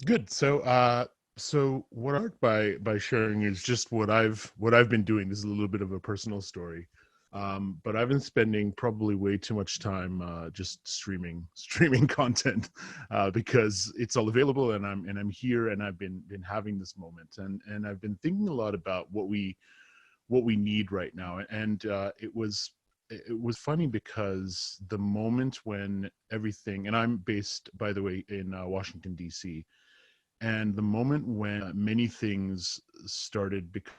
Good. So what I start by sharing is just what I've been doing. This is a little bit of a personal story, but I've been spending probably way too much time just streaming content because it's all available, and I'm here, and I've been having this moment, and I've been thinking a lot about what we need right now, and it was funny because the moment when everything, and I'm based, by the way, in Washington D.C., and the moment when many things started becoming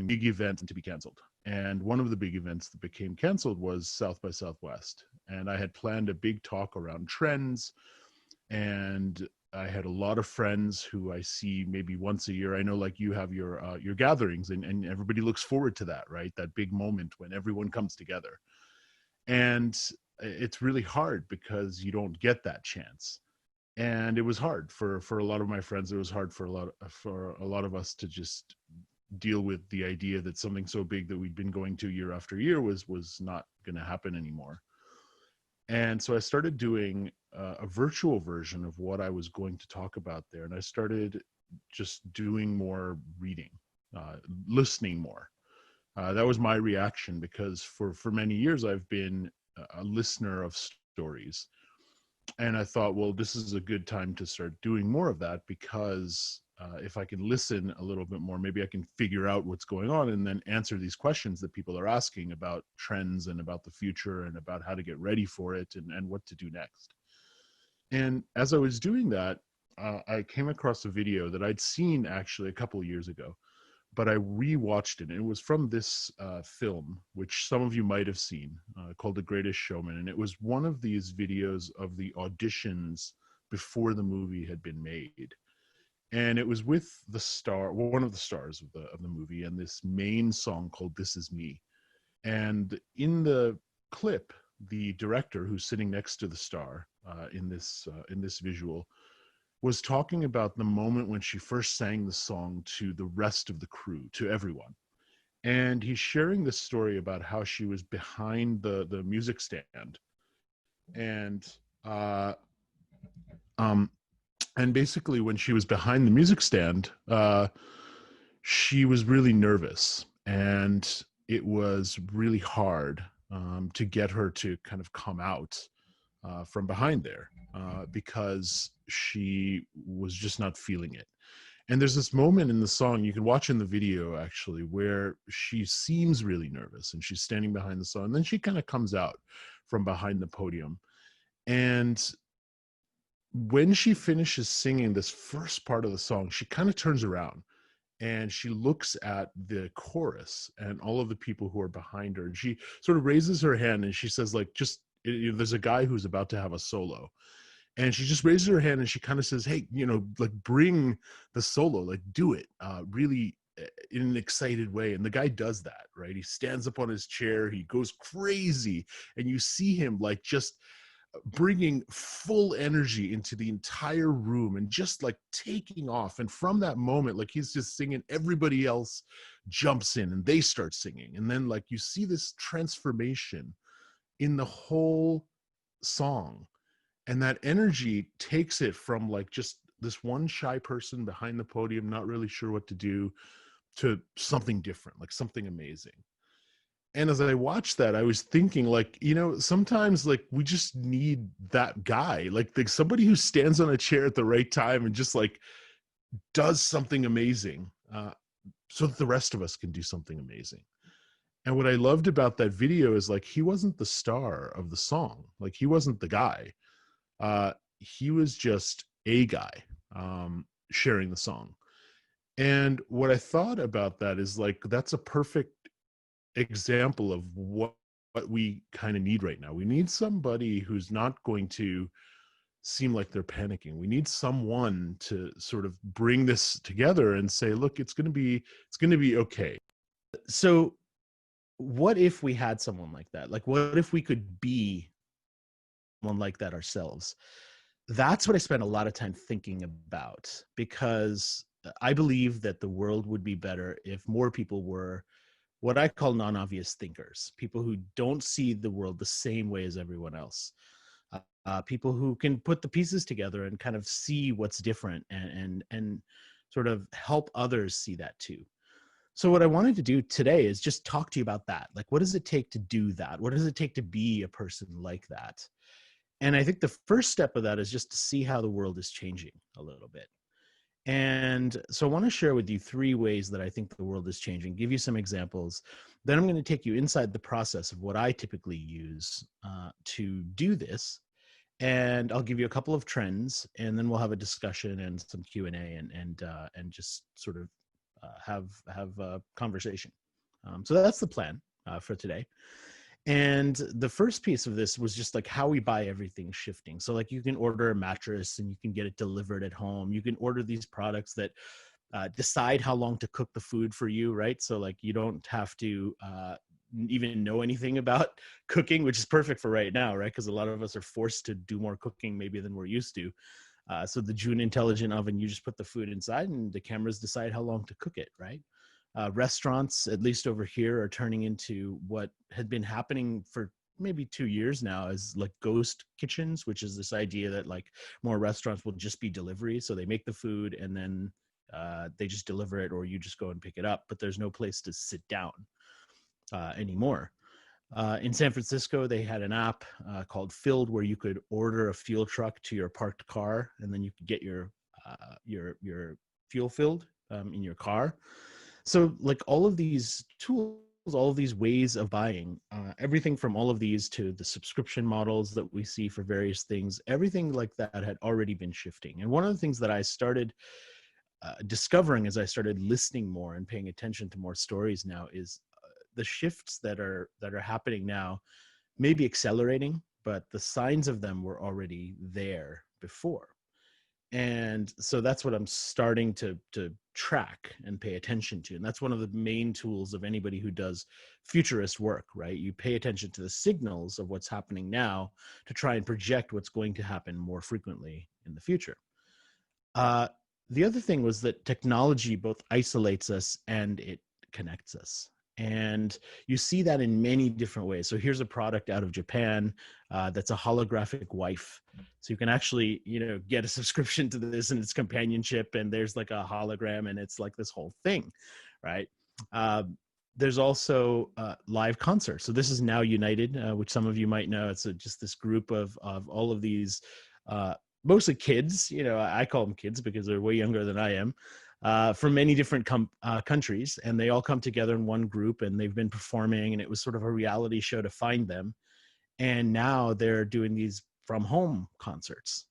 big events to be canceled. And one of the big events that became canceled was South by Southwest. And I had planned a big talk around trends, and I had a lot of friends who I see maybe once a year. I know, like, you have your gatherings, and everybody looks forward to that, right? That big moment when everyone comes together. And it's really hard because you don't get that chance. And it was hard for a lot of my friends. It was hard for a lot of us to just deal with the idea that something so big that we'd been going to year after year was not going to happen anymore. And so I started doing a virtual version of what I was going to talk about there, and I started just doing more reading, uh, listening more. That was my reaction, because for many years I've been a listener of stories, and I thought, well, this is a good time to start doing more of that, because if I can listen a little bit more, maybe I can figure out what's going on and then answer these questions that people are asking about trends and about the future and about how to get ready for it, and what to do next. And as I was doing that, I came across a video that I'd seen actually a couple of years ago, but I rewatched it. And it was from this film, which some of you might have seen, called The Greatest Showman. And it was one of these videos of the auditions before the movie had been made. And it was with the star, one of the stars of the movie, and this main song called "This Is Me." And in the clip, the director, who's sitting next to the star in this visual, was talking about the moment when she first sang the song to the rest of the crew, to everyone. And he's sharing this story about how she was behind the music stand, and uh, um, and basically when she was behind the music stand, she was really nervous, and it was really hard to get her to kind of come out from behind there, because she was just not feeling it. And there's this moment in the song, you can watch in the video actually, where she seems really nervous and she's standing behind the song. And then she kind of comes out from behind the podium. And when she finishes singing this first part of the song, she kind of turns around and she looks at the chorus and all of the people who are behind her. And she sort of raises her hand and she says, like, just, there's a guy who's about to have a solo, and she just raises her hand and she kind of says, hey, like, bring the solo, like, do it, really, in an excited way. And the guy does that, right? He stands up on his chair, he goes crazy, and you see him, like, just bringing full energy into the entire room and just, like, taking off. And from that moment, like, he's just singing, everybody else jumps in and they start singing, and then, like, you see this transformation in the whole song. And that energy takes it from, like, just this one shy person behind the podium not really sure what to do, to something different, like something amazing. And as I watched that, I was thinking, like, sometimes, like, we just need that guy, like somebody who stands on a chair at the right time and just, like, does something amazing, so that the rest of us can do something amazing. And what I loved about that video is, like, he wasn't the star of the song, like, he wasn't the guy. He was just a guy, sharing the song. And what I thought about that is, like, that's a perfect example of what we kind of need right now. We need somebody who's not going to seem like they're panicking. We need someone to sort of bring this together and say, look, it's going to be okay. So what if we had someone like that? Like, what if we could be someone like that ourselves? That's what I spend a lot of time thinking about, because I believe that the world would be better if more people were what I call non-obvious thinkers, people who don't see the world the same way as everyone else. people who can put the pieces together and kind of see what's different, and sort of help others see that too. So what I wanted to do today is just talk to you about that. Like, what does it take to do that? What does it take to be a person like that? And I think the first step of that is just to see how the world is changing a little bit. And so I want to share with you 3 ways that I think the world is changing, give you some examples. Then I'm going to take you inside the process of what I typically use to do this. And I'll give you a couple of trends, and then we'll have a discussion and some Q&A, and just sort of have a conversation. So that's the plan for today. And the first piece of this was just like how we buy everything shifting. So like you can order a mattress and you can get it delivered at home. You can order these products that decide how long to cook the food for you, right? So like you don't have to even know anything about cooking, which is perfect for right now, right? Because a lot of us are forced to do more cooking maybe than we're used to. So the June Intelligent Oven, you just put the food inside and the cameras decide how long to cook it, right? Restaurants, at least over here, are turning into what had been happening for maybe 2 years now, as like ghost kitchens, which is this idea that like more restaurants will just be delivery. So they make the food and then they just deliver it, or you just go and pick it up, but there's no place to sit down anymore. In San Francisco, they had an app called Filled, where you could order a fuel truck to your parked car, and then you could get your fuel filled in your car. So like all of these tools, all of these ways of buying, everything from all of these to the subscription models that we see for various things, everything like that had already been shifting. And one of the things that I started discovering as I started listening more and paying attention to more stories now is the shifts that are happening now may be accelerating, but the signs of them were already there before. And so that's what I'm starting to track and pay attention to. And that's one of the main tools of anybody who does futurist work, right? You pay attention to the signals of what's happening now to try and project what's going to happen more frequently in the future. The other thing was that technology both isolates us and it connects us. And you see that in many different ways. So here's a product out of Japan that's a holographic wife. So you can actually, get a subscription to this and it's companionship, and there's like a hologram, and it's like this whole thing, right? There's also live concerts. So this is Now United, which some of you might know. It's just this group of all of these, mostly kids. I call them kids because they're way younger than I am. From many different countries, and they all come together in one group, and they've been performing, and it was sort of a reality show to find them. And now they're doing these from home concerts.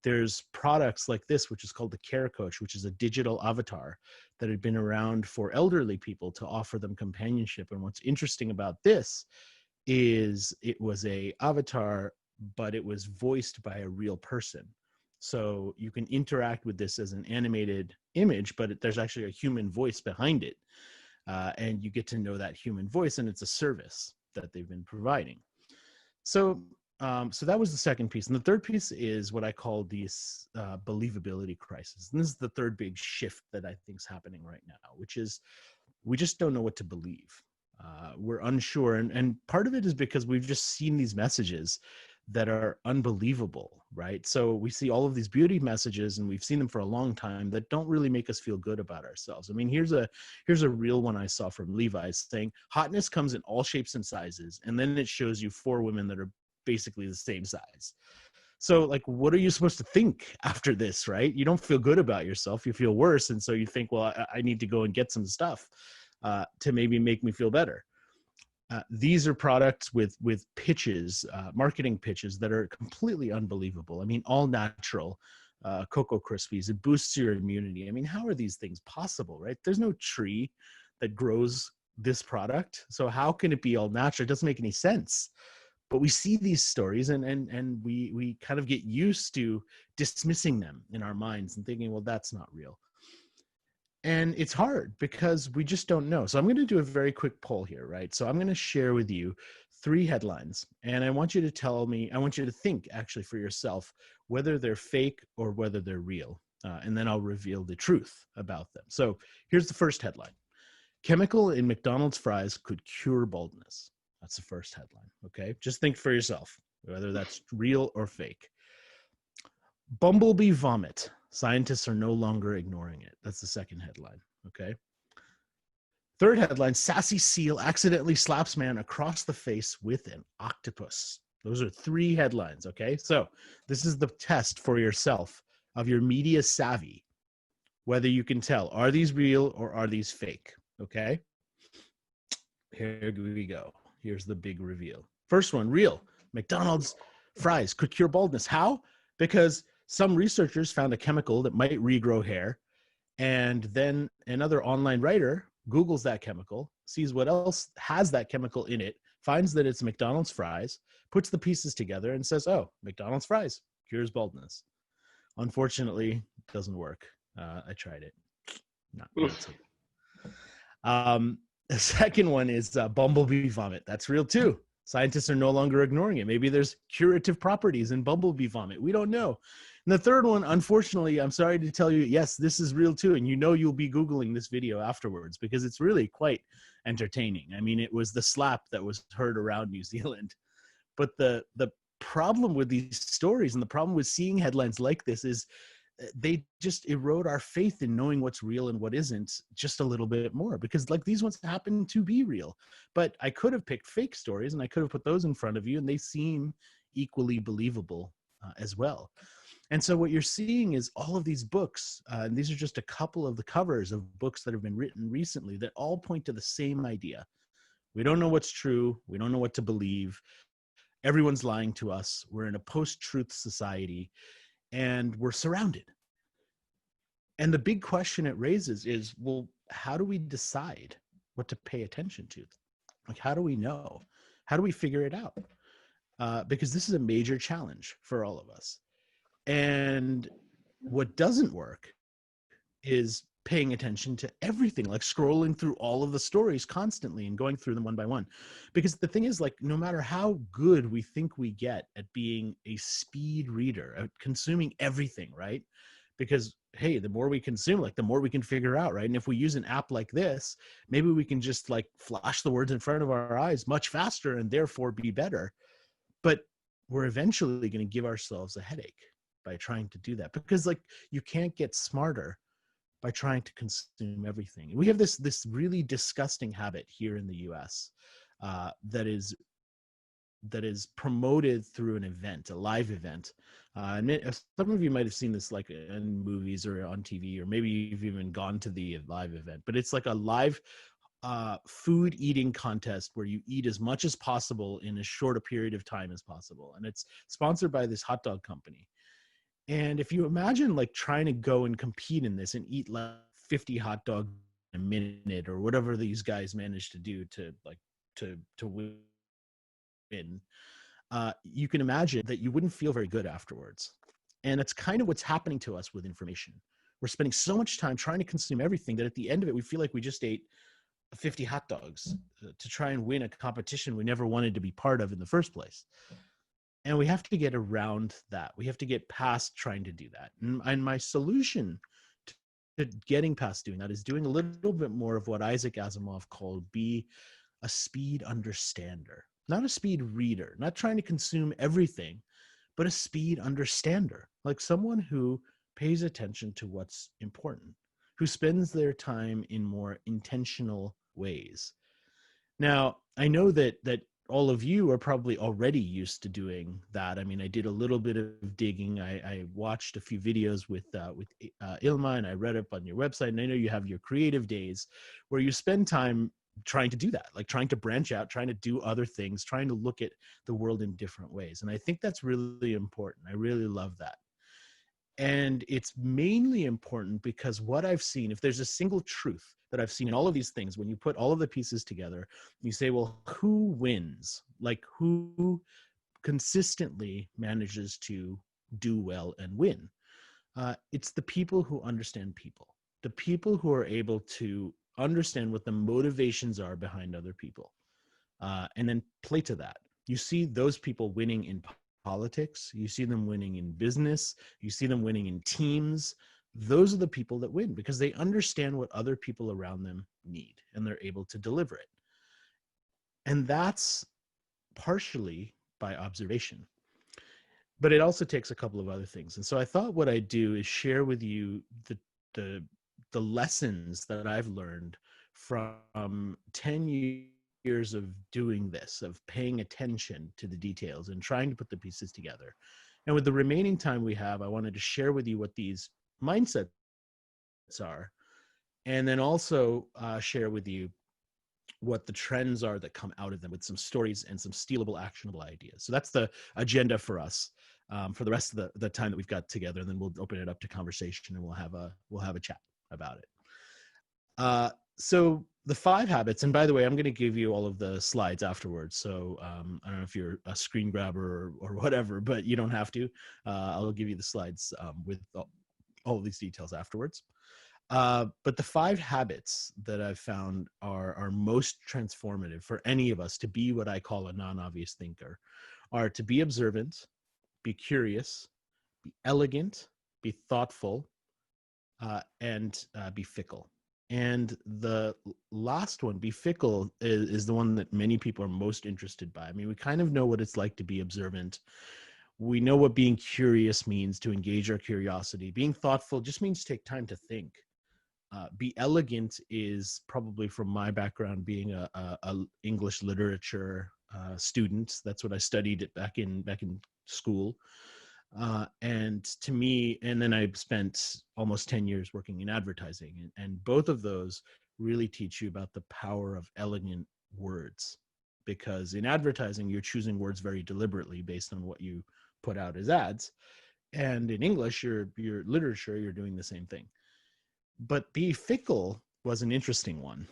There's products like this, which is called the Care Coach, which is a digital avatar that had been around for elderly people to offer them companionship. And what's interesting about this is it was a avatar, but it was voiced by a real person. So you can interact with this as an animated image, but there's actually a human voice behind it. And you get to know that human voice, and it's a service that they've been providing. So that was the second piece. And the third piece is what I call this believability crisis. And this is the third big shift that I think is happening right now, which is we just don't know what to believe. We're unsure. And part of it is because we've just seen these messages that are unbelievable, right? So we see all of these beauty messages, and we've seen them for a long time, that don't really make us feel good about ourselves. I mean, here's a real one I saw from Levi's saying, hotness comes in all shapes and sizes, and then it shows you 4 women that are basically the same size. So like, what are you supposed to think after this, right? You don't feel good about yourself, you feel worse. And so you think, well, I need to go and get some stuff to maybe make me feel better. These are products with pitches, marketing pitches that are completely unbelievable. I mean, all natural Cocoa Krispies. It boosts your immunity. I mean, how are these things possible, right? There's no tree that grows this product. So how can it be all natural? It doesn't make any sense. But we see these stories, and we kind of get used to dismissing them in our minds and thinking, well, that's not real. And it's hard because we just don't know. So I'm going to do a very quick poll here, right? So I'm going to share with you 3 headlines, and I want you to tell me, I want you to think actually for yourself whether they're fake or whether they're real. And then I'll reveal the truth about them. So here's the first headline. Chemical in McDonald's fries could cure baldness. That's the first headline, okay? Just think for yourself. whether that's real or fake. Bumblebee vomit. Scientists are no longer ignoring it. That's the second headline. Okay. Third headline, sassy seal accidentally slaps man across the face with an octopus. Those are three headlines. Okay. So this is the test for yourself of your media savvy, whether you can tell, are these real or are these fake? Okay. Here we go. Here's the big reveal. First one, real. McDonald's fries could cure baldness. How? Because some researchers found a chemical that might regrow hair, and then another online writer Googles that chemical, sees what else has that chemical in it, finds that it's McDonald's fries, puts the pieces together and says, oh, McDonald's fries cures baldness. Unfortunately, it doesn't work. I tried it. Not so good. The second one is bumblebee vomit. That's real too. Scientists are no longer ignoring it. Maybe there's curative properties in bumblebee vomit. We don't know. And the third one, unfortunately, I'm sorry to tell you, yes, this is real too. And you know you'll be Googling this video afterwards because it's really quite entertaining. I mean, it was the slap that was heard around New Zealand. But the problem with these stories and the problem with seeing headlines like this is they just erode our faith in knowing what's real and what isn't just a little bit more, because like these ones happen to be real, but I could have picked fake stories and I could have put those in front of you and they seem equally believable as well. And so what you're seeing is all of these books, and these are just a couple of the covers of books that have been written recently that all point to the same idea. We don't know what's true. We don't know what to believe. Everyone's lying to us. We're in a post-truth society. And we're surrounded. And the big question it raises is, well, how do we decide what to pay attention to? Like, how do we know? How do we figure it out? Because this is a major challenge for all of us. And what doesn't work is paying attention to everything, like scrolling through all of the stories constantly and going through them one by one. Because the thing is, like, no matter how good we think we get at being a speed reader, at consuming everything, right? Because, hey, the more we consume, like the more we can figure out, right? And if we use an app like this, maybe we can just like flash the words in front of our eyes much faster and therefore be better. But we're eventually going to give ourselves a headache by trying to do that, because like you can't get smarter by trying to consume everything. We have this really disgusting habit here in the US that is promoted through an event, a live event. And some of you might have seen this like in movies or on TV, or maybe you've even gone to the live event, but it's like a live food eating contest where you eat as much as possible in as short a period of time as possible. And it's sponsored by this hot dog company. And if you imagine like trying to go and compete in this and eat like 50 hot dogs in a minute or whatever these guys managed to do to win, you can imagine that you wouldn't feel very good afterwards. And it's kind of what's happening to us with information. We're spending so much time trying to consume everything that at the end of it, we feel like we just ate 50 hot dogs to try and win a competition we never wanted to be part of in the first place. And we have to get around that. We have to get past trying to do that. And my solution to getting past doing that is doing a little bit more of what Isaac Asimov called be a speed understander, not a speed reader, not trying to consume everything, but a speed understander, like someone who pays attention to what's important, who spends their time in more intentional ways. Now, I know that all of you are probably already used to doing that. I mean, I did a little bit of digging. I watched a few videos with Ilma, and I read up on your website. And I know you have your creative days where you spend time trying to do that, like trying to branch out, trying to do other things, trying to look at the world in different ways. And I think that's really important. I really love that. And it's mainly important because what I've seen, if there's a single truth that I've seen in all of these things, when you put all of the pieces together, you say, well, who wins? Like, who consistently manages to do well and win? It's the people who understand people, the people who are able to understand what the motivations are behind other people, and then play to that. You see those people winning in politics, you see them winning in business, you see them winning in teams. Those are the people that win because they understand what other people around them need and they're able to deliver it. And that's partially by observation. but it also takes a couple of other things. And so I thought what I'd do is share with you the the lessons that I've learned from 10 years of doing this, of paying attention to the details and trying to put the pieces together. And with the remaining time we have, I wanted to share with you what these mindsets are, and then also share with you what the trends are that come out of them, with some stories and some stealable, actionable ideas. So that's the agenda for us for the rest of the time that we've got together. And then we'll open it up to conversation, and we'll have a chat about it. So the 5 habits, and by the way, I'm going to give you all of the slides afterwards. So I don't know if you're a screen grabber or whatever, but you don't have to. I'll give you the slides with all of these details afterwards. But the 5 habits that I've found are most transformative for any of us to be what I call a non-obvious thinker are to be observant, be curious, be elegant, be thoughtful, and be fickle. And the last one, be fickle, is the one that many people are most interested by. I mean, we kind of know what it's like to be observant. We know what being curious means, to engage our curiosity. Being thoughtful just means take time to think. Be elegant is probably, from my background, being a English literature student. That's what I studied back in school. And to me, and then I spent almost 10 years working in advertising, and both of those really teach you about the power of elegant words, because in advertising, you're choosing words very deliberately based on what you put out as ads. And in English, your literature, you're doing the same thing. But be fickle was an interesting one.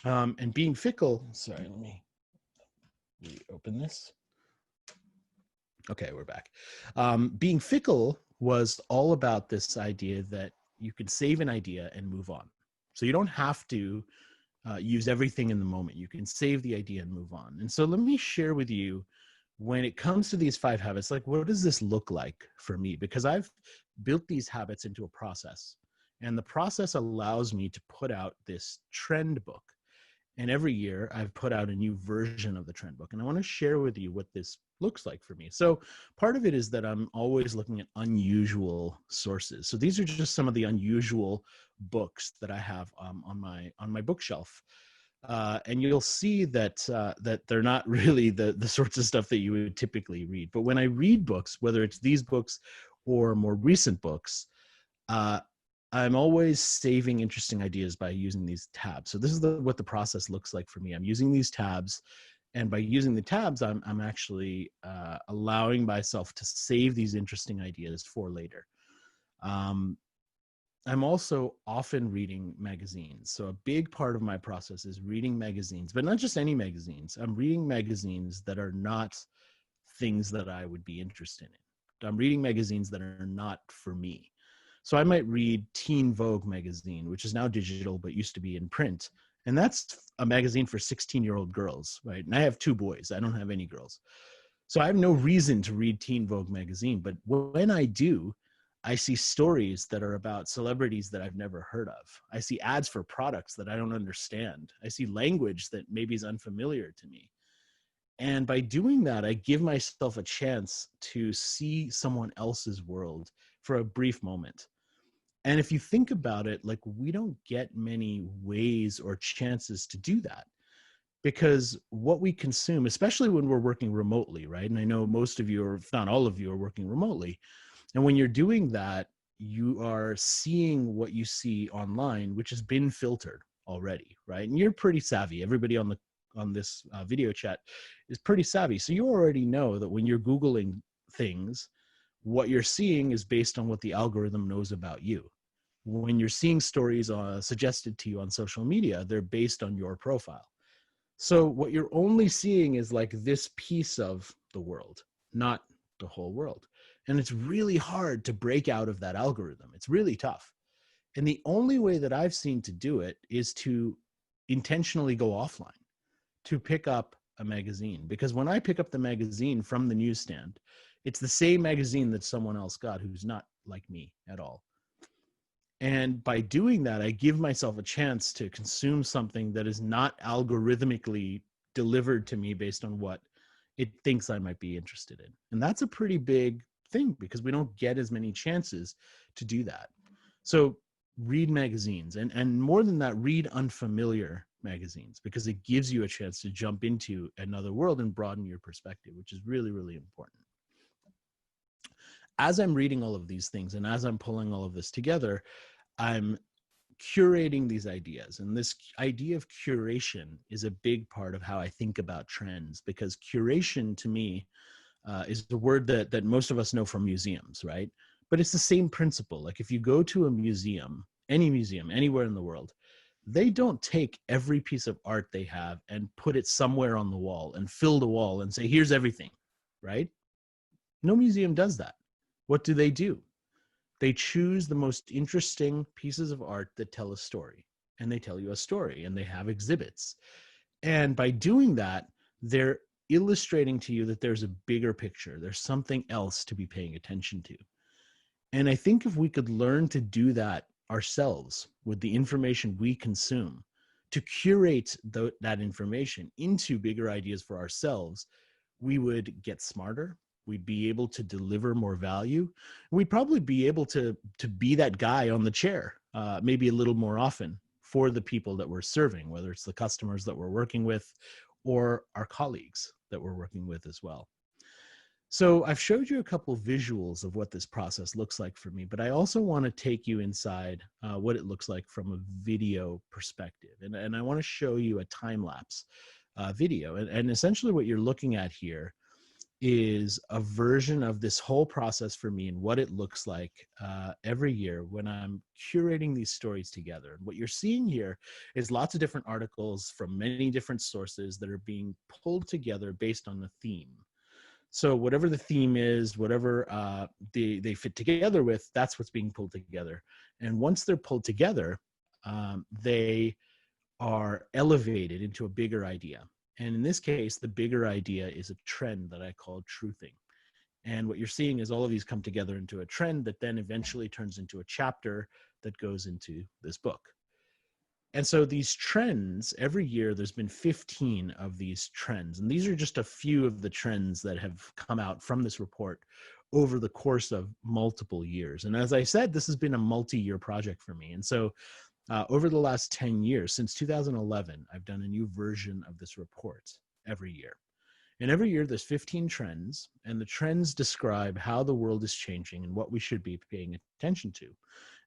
And being fickle, sorry, let me reopen this. Okay, we're back. Being fickle was all about this idea that you can save an idea and move on. So you don't have to use everything in the moment. You can save the idea and move on. And so let me share with you, when it comes to these 5 habits, like, what does this look like for me? Because I've built these habits into a process, and the process allows me to put out this trend book. And every year I've put out a new version of the trend book. And I want to share with you what this looks like for me. So part of it is that I'm always looking at unusual sources. So these are just some of the unusual books that I have on my bookshelf. And you'll see that that they're not really the sorts of stuff that you would typically read. But when I read books, whether it's these books or more recent books, I'm always saving interesting ideas by using these tabs. So this is what the process looks like for me. I'm using these tabs, and by using the tabs, I'm actually allowing myself to save these interesting ideas for later. I'm also often reading magazines. So a big part of my process is reading magazines, but not just any magazines. I'm reading magazines that are not things that I would be interested in. I'm reading magazines that are not for me. So I might read Teen Vogue magazine, which is now digital, but used to be in print. And that's a magazine for 16-year-old girls, right? And I have 2 boys. I don't have any girls. So I have no reason to read Teen Vogue magazine. But when I do, I see stories that are about celebrities that I've never heard of. I see ads for products that I don't understand. I see language that maybe is unfamiliar to me. And by doing that, I give myself a chance to see someone else's world for a brief moment. And if you think about it, like, we don't get many ways or chances to do that, because what we consume, especially when we're working remotely, right? And I know most of you, or if not all of you, are working remotely. And when you're doing that, you are seeing what you see online, which has been filtered already, right? And you're pretty savvy. Everybody on this video chat is pretty savvy. So you already know that when you're Googling things, what you're seeing is based on what the algorithm knows about you. When you're seeing stories suggested to you on social media, they're based on your profile. So what you're only seeing is like this piece of the world, not the whole world. And it's really hard to break out of that algorithm. It's really tough. And the only way that I've seen to do it is to intentionally go offline, to pick up a magazine. Because when I pick up the magazine from the newsstand, it's the same magazine that someone else got who's not like me at all. And by doing that, I give myself a chance to consume something that is not algorithmically delivered to me based on what it thinks I might be interested in. And that's a pretty big thing because we don't get as many chances to do that. So read magazines, and more than that, read unfamiliar magazines, because it gives you a chance to jump into another world and broaden your perspective, which is really, really important. As I'm reading all of these things and as I'm pulling all of this together, I'm curating these ideas. And this idea of curation is a big part of how I think about trends, because curation to me is the word that most of us know from museums, right? But it's the same principle. Like if you go to a museum, any museum, anywhere in the world, they don't take every piece of art they have and put it somewhere on the wall and fill the wall and say, here's everything, right? No museum does that. What do? They choose the most interesting pieces of art that tell a story, and they tell you a story, and they have exhibits. And by doing that, they're illustrating to you that there's a bigger picture. There's something else to be paying attention to. And I think if we could learn to do that ourselves with the information we consume, to curate that information into bigger ideas for ourselves, we would get smarter. We'd be able to deliver more value. We'd probably be able to be that guy on the chair, maybe a little more often for the people that we're serving, whether it's the customers that we're working with or our colleagues that we're working with as well. So I've showed you a couple of visuals of what this process looks like for me, but I also want to take you inside what it looks like from a video perspective. And I want to show you a time-lapse video. And essentially what you're looking at here is a version of this whole process for me and what it looks like every year when I'm curating these stories together. And what you're seeing here is lots of different articles from many different sources that are being pulled together based on the theme. So whatever the theme is, whatever they fit together with, that's what's being pulled together. And once they're pulled together, they are elevated into a bigger idea. And in this case, the bigger idea is a trend that I call truthing. And what you're seeing is all of these come together into a trend that then eventually turns into a chapter that goes into this book. And so these trends, every year there's been 15 of these trends. And these are just a few of the trends that have come out from this report over the course of multiple years. And as I said, this has been a multi-year project for me. And so over the last 10 years, since 2011, I've done a new version of this report every year. And every year there's 15 trends, and the trends describe how the world is changing and what we should be paying attention to.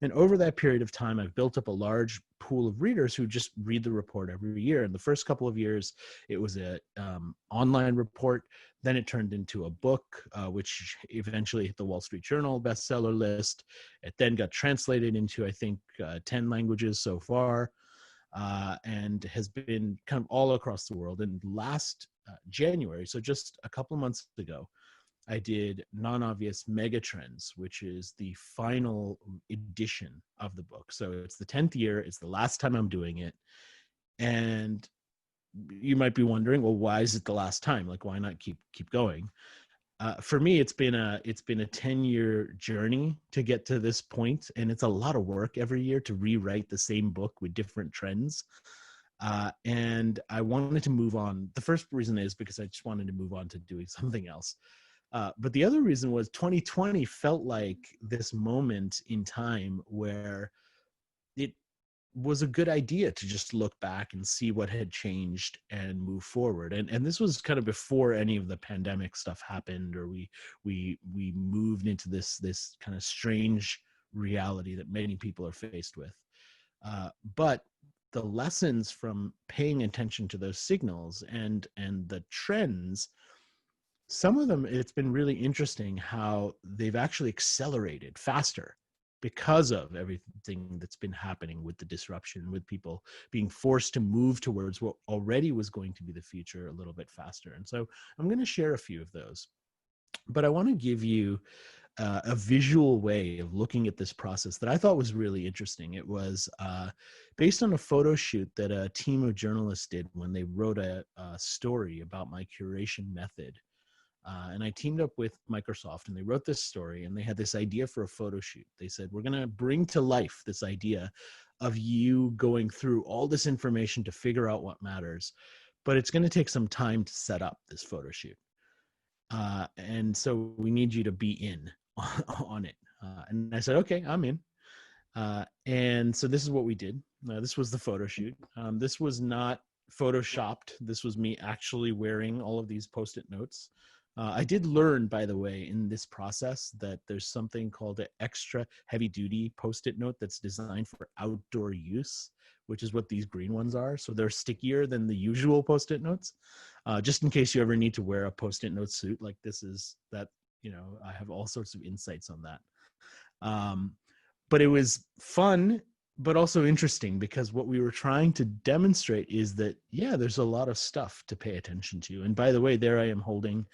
And over that period of time, I've built up a large pool of readers who just read the report every year. And the first couple of years, it was an online report. Then it turned into a book, which eventually hit the Wall Street Journal bestseller list. It then got translated into, I think, 10 languages so far, and has been kind of all across the world. And last January, so just a couple of months ago, I did Non-Obvious Megatrends, which is the final edition of the book. So it's the 10th year. It's the last time I'm doing it. And you might be wondering, well, why is it the last time? Like, why not keep going? For me, it's been a 10-year journey to get to this point, and it's a lot of work every year to rewrite the same book with different trends. And I wanted to move on. The first reason is because I just wanted to move on to doing something else. But the other reason was 2020 felt like this moment in time where it was a good idea to just look back and see what had changed and move forward. And this was kind of before any of the pandemic stuff happened, or we moved into this kind of strange reality that many people are faced with. But the lessons from paying attention to those signals and the trends, some of them, it's been really interesting how they've actually accelerated faster because of everything that's been happening with the disruption, with people being forced to move towards what already was going to be the future a little bit faster. And so I'm going to share a few of those. But I want to give you a visual way of looking at this process that I thought was really interesting. It was based on a photo shoot that a team of journalists did when they wrote a story about my curation method. And I teamed up with Microsoft, and they wrote this story, and they had this idea for a photo shoot. They said, we're going to bring to life this idea of you going through all this information to figure out what matters, but it's going to take some time to set up this photo shoot. And so we need you to be in on it. And I said, okay, I'm in. And so this is what we did. This was the photo shoot. This was not photoshopped. This was me actually wearing all of these post-it notes. I did learn, by the way, in this process that there's something called an extra heavy-duty post-it note that's designed for outdoor use, which is what these green ones are. So they're stickier than the usual post-it notes. Just in case you ever need to wear a post-it note suit like this is that, I have all sorts of insights on that. But it was fun, but also interesting, because what we were trying to demonstrate is that, yeah, there's a lot of stuff to pay attention to. And by the way, there I am holding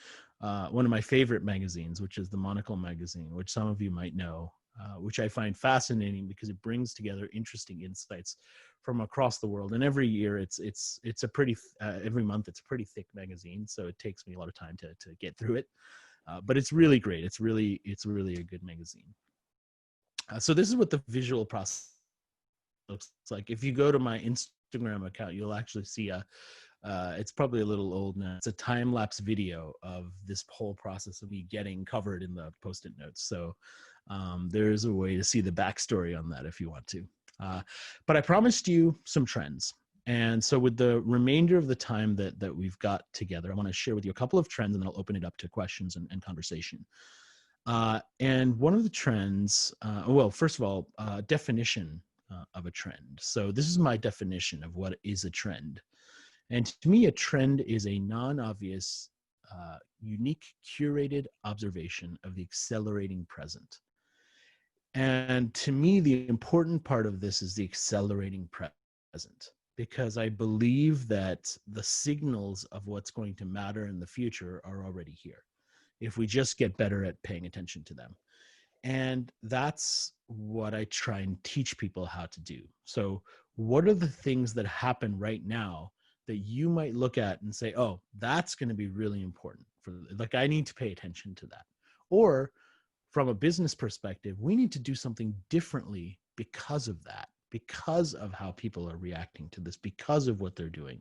one of my favorite magazines, which is the Monocle magazine, which some of you might know, which I find fascinating because it brings together interesting insights from across the world. And every year it's a pretty, every month it's a pretty thick magazine. So it takes me a lot of time to get through it. But it's really great. It's really a good magazine. So this is what the visual process looks like. If you go to my Instagram account, you'll actually see it's probably a little old now. It's a time-lapse video of this whole process of me getting covered in the post-it notes. So there's a way to see the backstory on that if you want to. But I promised you some trends. And so with the remainder of the time that we've got together, I want to share with you a couple of trends, and then I'll open it up to questions and conversation. And one of the trends, well, first of all, definition of a trend. So this is my definition of what is a trend. And to me, a trend is a non-obvious, unique, curated observation of the accelerating present. And to me, the important part of this is the accelerating present, because I believe that the signals of what's going to matter in the future are already here, if we just get better at paying attention to them. And that's what I try and teach people how to do. So what are the things that happen right now that you might look at and say, oh, that's going to be really important like, I need to pay attention to that. Or from a business perspective, we need to do something differently because of that, because of how people are reacting to this, because of what they're doing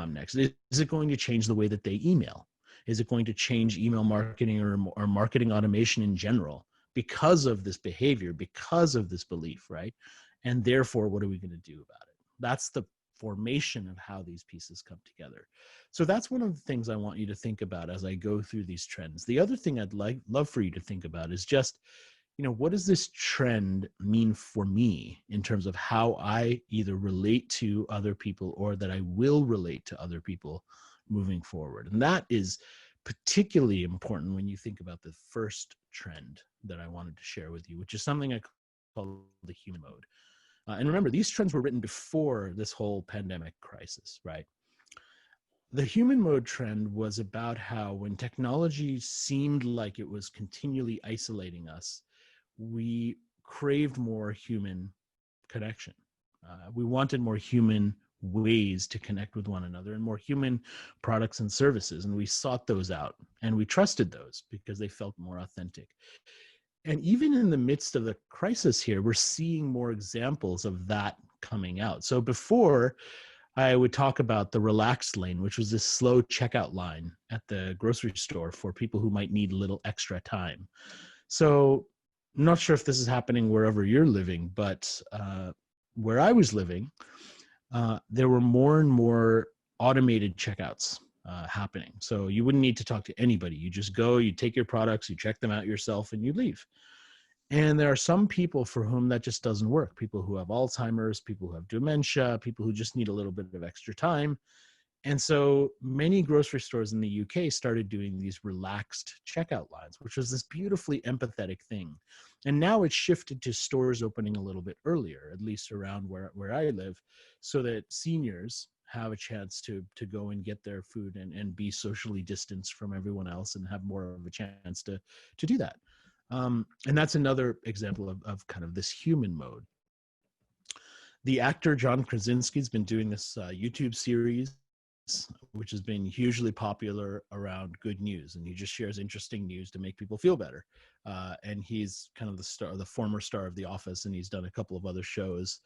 next. Is it going to change the way that they email? Is it going to change email marketing or marketing automation in general because of this behavior, because of this belief, right? And therefore, what are we going to do about it? That's the formation of how these pieces come together. So that's one of the things I want you to think about as I go through these trends. The other thing I'd love for you to think about is just, what does this trend mean for me in terms of how I either relate to other people or that I will relate to other people moving forward? And that is particularly important when you think about the first trend that I wanted to share with you, which is something I call the human mode. And remember, these trends were written before this whole pandemic crisis, right? The human mode trend was about how when technology seemed like it was continually isolating us, we craved more human connection. We wanted more human ways to connect with one another and more human products and services. And we sought those out and we trusted those because they felt more authentic. And even in the midst of the crisis here, we're seeing more examples of that coming out. So before, I would talk about the relaxed lane, which was this slow checkout line at the grocery store for people who might need a little extra time. So I'm not sure if this is happening wherever you're living, but where I was living, there were more and more automated checkouts happening. So you wouldn't need to talk to anybody. You just go, you take your products, you check them out yourself, and you leave. And there are some people for whom that just doesn't work. People who have Alzheimer's, people who have dementia, people who just need a little bit of extra time. And so many grocery stores in the UK started doing these relaxed checkout lines, which was this beautifully empathetic thing. And now it's shifted to stores opening a little bit earlier, at least around where I live, so that seniors have a chance to go and get their food and be socially distanced from everyone else and have more of a chance to do that. And that's another example of kind of this human mode. The actor John Krasinski has been doing this YouTube series, which has been hugely popular around good news, and he just shares interesting news to make people feel better. And he's kind of the former star of The Office, and he's done a couple of other shows,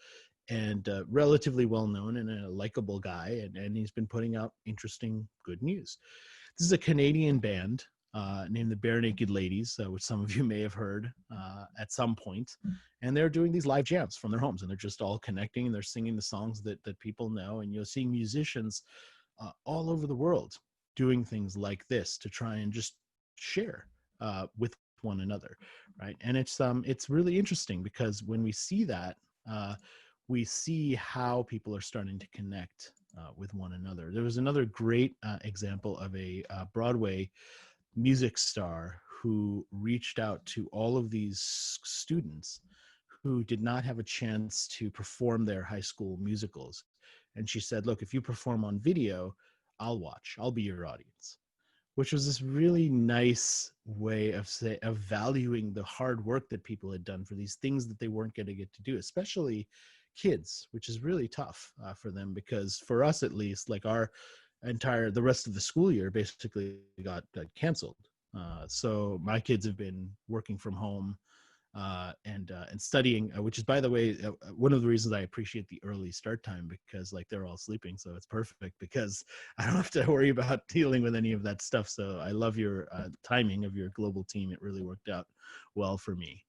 and relatively well known and a likable guy, and he's been putting out interesting good news. This is a Canadian band named the Bare Naked Ladies, which some of you may have heard at some point. And they're doing these live jams from their homes, and they're just all connecting, and they're singing the songs that people know. And you're seeing musicians all over the world doing things like this to try and just share with one another, right? And it's really interesting, because when we see that, we see how people are starting to connect with one another. There was another great example of a Broadway music star who reached out to all of these students who did not have a chance to perform their high school musicals. And she said, look, if you perform on video, I'll watch, I'll be your audience, which was this really nice way of valuing the hard work that people had done for these things that they weren't going to get to do, especially kids, which is really tough for them, because for us, at least, like the rest of the school year basically got canceled. So my kids have been working from home and studying, which is, by the way, one of the reasons I appreciate the early start time, because like they're all sleeping, so it's perfect, because I don't have to worry about dealing with any of that stuff. So I love your timing of your global team. It really worked out well for me.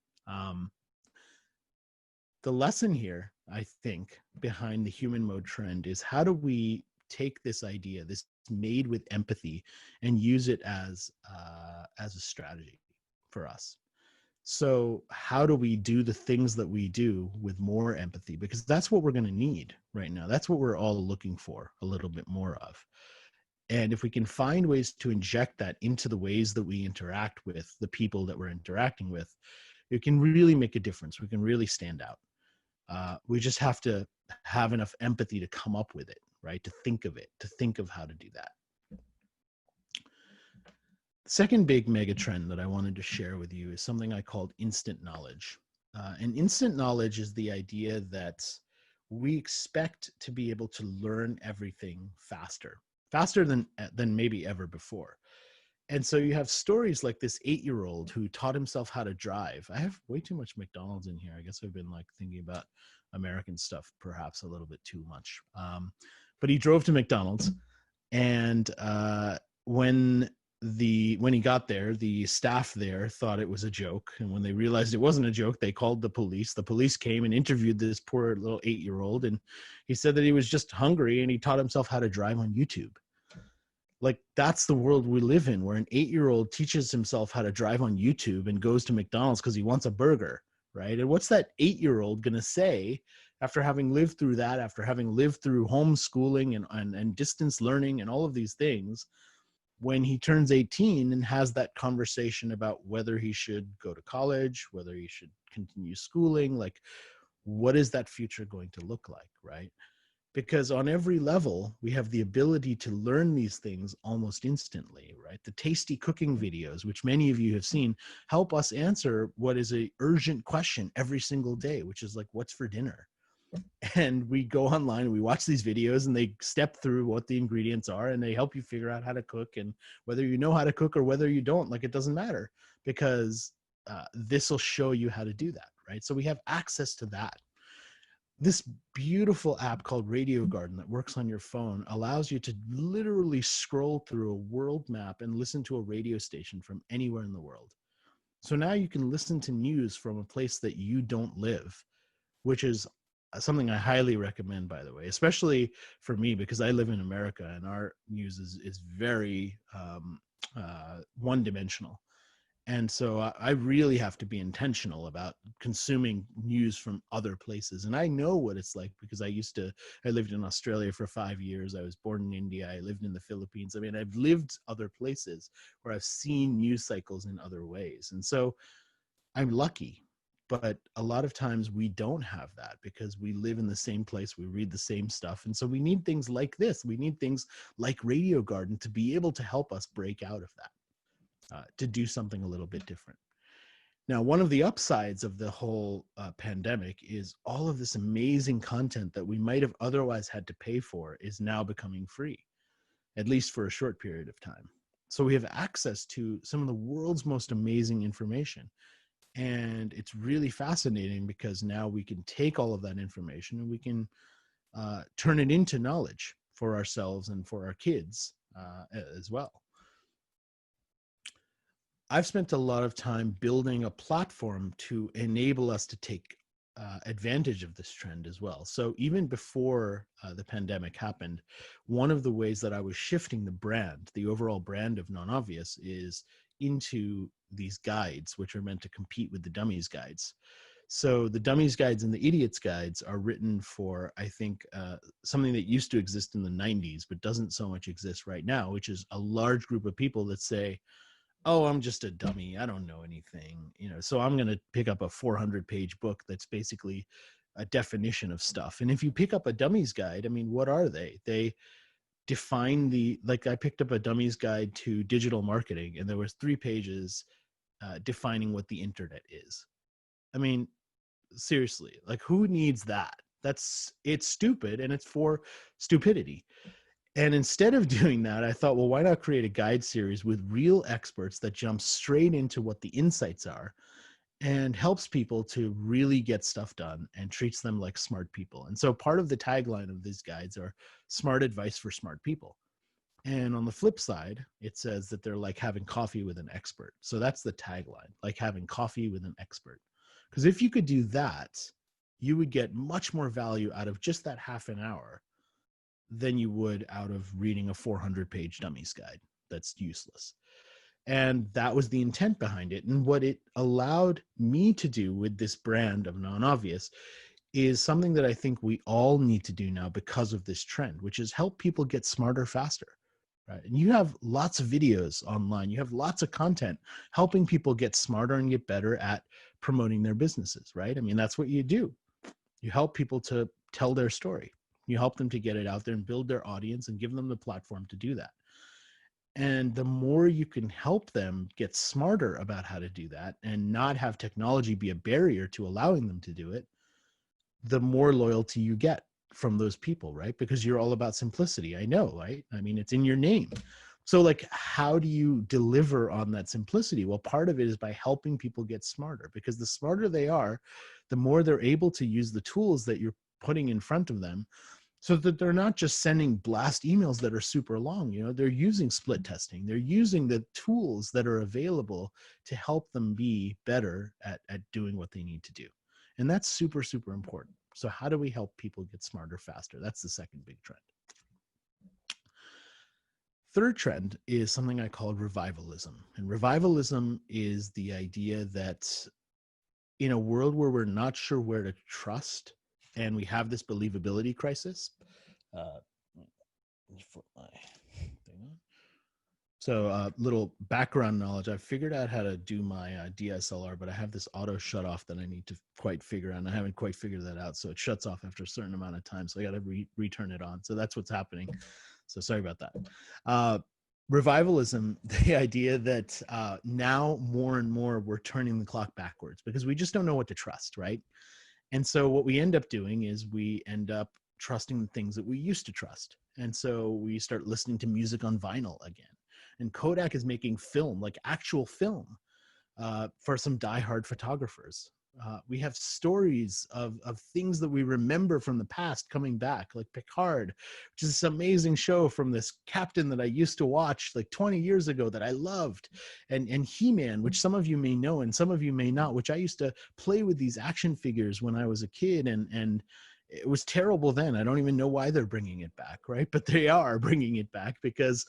The lesson here, I think, behind the human mode trend is, how do we take this idea, this made with empathy, and use it as a strategy for us? So how do we do the things that we do with more empathy? Because that's what we're going to need right now. That's what we're all looking for a little bit more of. And if we can find ways to inject that into the ways that we interact with the people that we're interacting with, it can really make a difference. We can really stand out. We just have to have enough empathy to come up with it, right? To think of it, to think of how to do that. The second big mega trend that I wanted to share with you is something I called instant knowledge. And instant knowledge is the idea that we expect to be able to learn everything faster than maybe ever before. And so you have stories like this 8-year-old who taught himself how to drive. I have way too much McDonald's in here. I guess I've been like thinking about American stuff perhaps a little bit too much. But he drove to McDonald's, and when he got there, the staff there thought it was a joke. And when they realized it wasn't a joke, they called the police. The police came and interviewed this poor little 8-year-old. And he said that he was just hungry, and he taught himself how to drive on YouTube. Like, that's the world we live in, where an 8-year-old teaches himself how to drive on YouTube and goes to McDonald's because he wants a burger, right? And what's that 8-year-old going to say after having lived through that, after having lived through homeschooling and distance learning and all of these things, when he turns 18 and has that conversation about whether he should go to college, whether he should continue schooling? Like, what is that future going to look like, right? Because on every level, we have the ability to learn these things almost instantly, right? The tasty cooking videos, which many of you have seen, help us answer what is an urgent question every single day, which is like, what's for dinner? And we go online and we watch these videos, and they step through what the ingredients are, and they help you figure out how to cook. And whether you know how to cook or whether you don't, like, it doesn't matter, because this will show you how to do that, right? So we have access to that. This beautiful app called Radio Garden that works on your phone allows you to literally scroll through a world map and listen to a radio station from anywhere in the world. So now you can listen to news from a place that you don't live, which is something I highly recommend, by the way, especially for me, because I live in America and our news is very one-dimensional. And so I really have to be intentional about consuming news from other places. And I know what it's like, because I lived in Australia for 5 years. I was born in India. I lived in the Philippines. I mean, I've lived other places where I've seen news cycles in other ways. And so I'm lucky. But a lot of times we don't have that, because we live in the same place, we read the same stuff. And so we need things like this. We need things like Radio Garden to be able to help us break out of that. To do something a little bit different. Now, one of the upsides of the whole pandemic is all of this amazing content that we might have otherwise had to pay for is now becoming free, at least for a short period of time. So we have access to some of the world's most amazing information. And it's really fascinating, because now we can take all of that information and we can turn it into knowledge for ourselves and for our kids as well. I've spent a lot of time building a platform to enable us to take advantage of this trend as well. So even before the pandemic happened, one of the ways that I was shifting the brand, the overall brand of Non-Obvious, is into these guides, which are meant to compete with the dummies guides. So the dummies guides and the idiots guides are written for, I think, something that used to exist in the 90s, but doesn't so much exist right now, which is a large group of people that say, oh, I'm just a dummy, I don't know anything, so I'm going to pick up a 400-page book that's basically a definition of stuff. And if you pick up a dummies guide, I mean, what are they define like I picked up a dummies guide to digital marketing, and there was 3 pages defining what the internet is. I mean, seriously, like, who needs that? It's stupid, and it's for stupidity. And instead of doing that, I thought, well, why not create a guide series with real experts that jump straight into what the insights are and helps people to really get stuff done and treats them like smart people. And so part of the tagline of these guides are smart advice for smart people. And on the flip side, it says that they're like having coffee with an expert. So that's the tagline, like having coffee with an expert. Because if you could do that, you would get much more value out of just that half an hour than you would out of reading a 400-page dummies guide that's useless. And that was the intent behind it. And what it allowed me to do with this brand of Non-Obvious is something that I think we all need to do now because of this trend, which is help people get smarter faster. Right? And you have lots of videos online, you have lots of content helping people get smarter and get better at promoting their businesses, right? I mean, that's what you do. You help people to tell their story. You help them to get it out there and build their audience and give them the platform to do that. And the more you can help them get smarter about how to do that and not have technology be a barrier to allowing them to do it, the more loyalty you get from those people, right? Because you're all about simplicity. I know, right? I mean, it's in your name. So, like, how do you deliver on that simplicity? Well, part of it is by helping people get smarter, because the smarter they are, the more they're able to use the tools that you're putting in front of them, so that they're not just sending blast emails that are super long. They're using split testing. They're using the tools that are available to help them be better at doing what they need to do. And that's super, super important. So how do we help people get smarter faster? That's the second big trend. Third trend is something I call revivalism. And revivalism is the idea that in a world where we're not sure where to trust and we have this believability crisis, so little background knowledge. I figured out how to do my DSLR, but I have this auto shut off that I need to quite figure out. And I haven't quite figured that out. So it shuts off after a certain amount of time. So I got to return it on. So that's what's happening. So sorry about that. Revivalism, the idea that now more and more we're turning the clock backwards because we just don't know what to trust, right? And so what we end up doing is we end up trusting the things that we used to trust. And so we start listening to music on vinyl again. And Kodak is making film, like actual film, for some diehard photographers. We have stories of things that we remember from the past coming back, like Picard, which is this amazing show from this captain that I used to watch like 20 years ago that I loved, and He-Man, which some of you may know and some of you may not, which I used to play with these action figures when I was a kid, and it was terrible then. I don't even know why they're bringing it back, right? But they are bringing it back because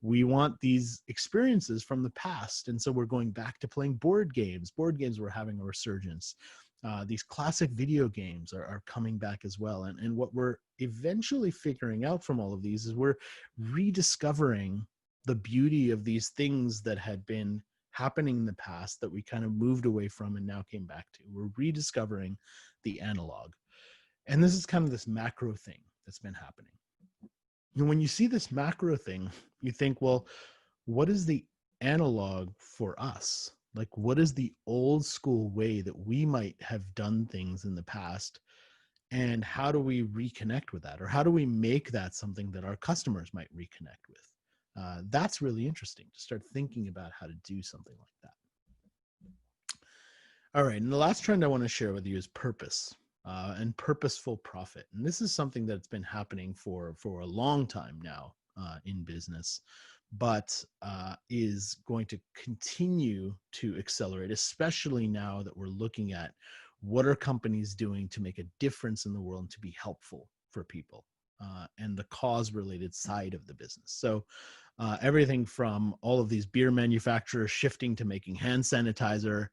we want these experiences from the past. And so we're going back to playing board games. Board games were having a resurgence. These classic video games are coming back as well. And what we're eventually figuring out from all of these is we're rediscovering the beauty of these things that had been happening in the past that we kind of moved away from and now came back to. We're rediscovering the analog. And this is kind of this macro thing that's been happening. And when you see this macro thing, you think, well, what is the analog for us? Like, what is the old school way that we might have done things in the past? And how do we reconnect with that? Or how do we make that something that our customers might reconnect with? That's really interesting to start thinking about how to do something like that. All right. And the last trend I want to share with you is purpose. And purposeful profit. And this is something that's been happening for a long time now in business. but is going to continue to accelerate, especially now that we're looking at what are companies doing to make a difference in the world and to be helpful for people, and the cause related side of the business. So everything from all of these beer manufacturers shifting to making hand sanitizer,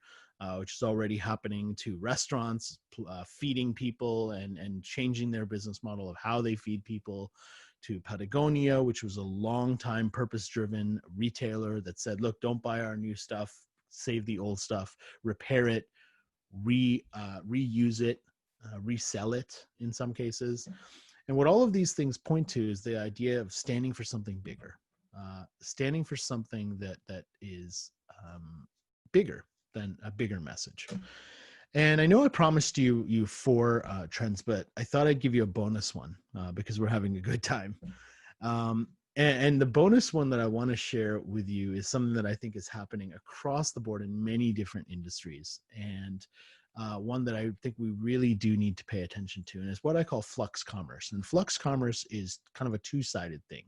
which is already happening, to restaurants feeding people and changing their business model of how they feed people, to Patagonia, which was a long-time purpose-driven retailer that said, look, don't buy our new stuff, save the old stuff, repair it, reuse it, resell it in some cases. And what all of these things point to is the idea of standing for something bigger, standing for something that is bigger than a bigger message. And I know I promised you 4 trends, but I thought I'd give you a bonus one because we're having a good time. And the bonus one that I want to share with you is something that I think is happening across the board in many different industries, and one that I think we really do need to pay attention to, and it's what I call flux commerce. And flux commerce is kind of a two-sided thing.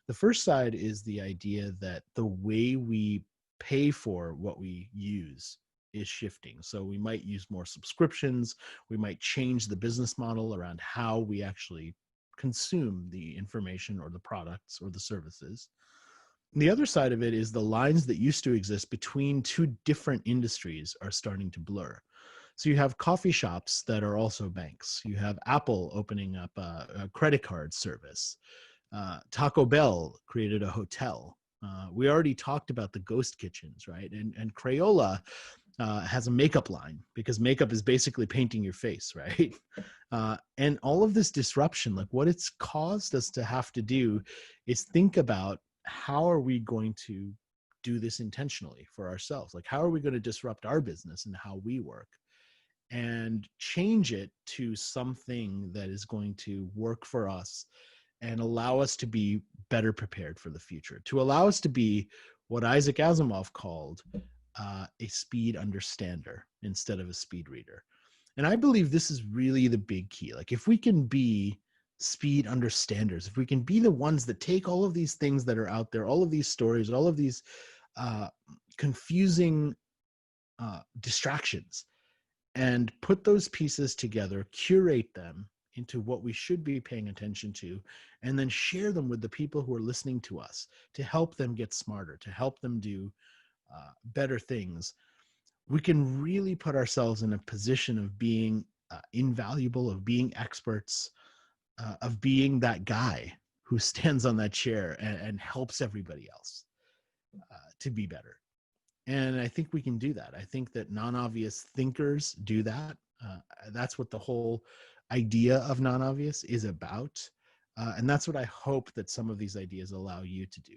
The first side is the idea that the way we pay for what we use is shifting. So we might use more subscriptions. We might change the business model around how we actually consume the information or the products or the services. And the other side of it is the lines that used to exist between two different industries are starting to blur. So you have coffee shops that are also banks. You have Apple opening up a credit card service. Taco Bell created a hotel. We already talked about the ghost kitchens, right? And Crayola has a makeup line, because makeup is basically painting your face, right? And all of this disruption, like what it's caused us to have to do is think about, how are we going to do this intentionally for ourselves? Like, how are we going to disrupt our business and how we work and change it to something that is going to work for us and allow us to be better prepared for the future, to allow us to be what Isaac Asimov called a speed understander instead of a speed reader. And I believe this is really the big key. Like, if we can be speed understanders, if we can be the ones that take all of these things that are out there, all of these stories, all of these confusing distractions, and put those pieces together, curate them into what we should be paying attention to, and then share them with the people who are listening to us to help them get smarter, to help them do better things, we can really put ourselves in a position of being invaluable, of being experts, of being that guy who stands on that chair and helps everybody else to be better. And I think we can do that. I think that non-obvious thinkers do that. That's what the whole idea of non-obvious is about. And that's what I hope that some of these ideas allow you to do.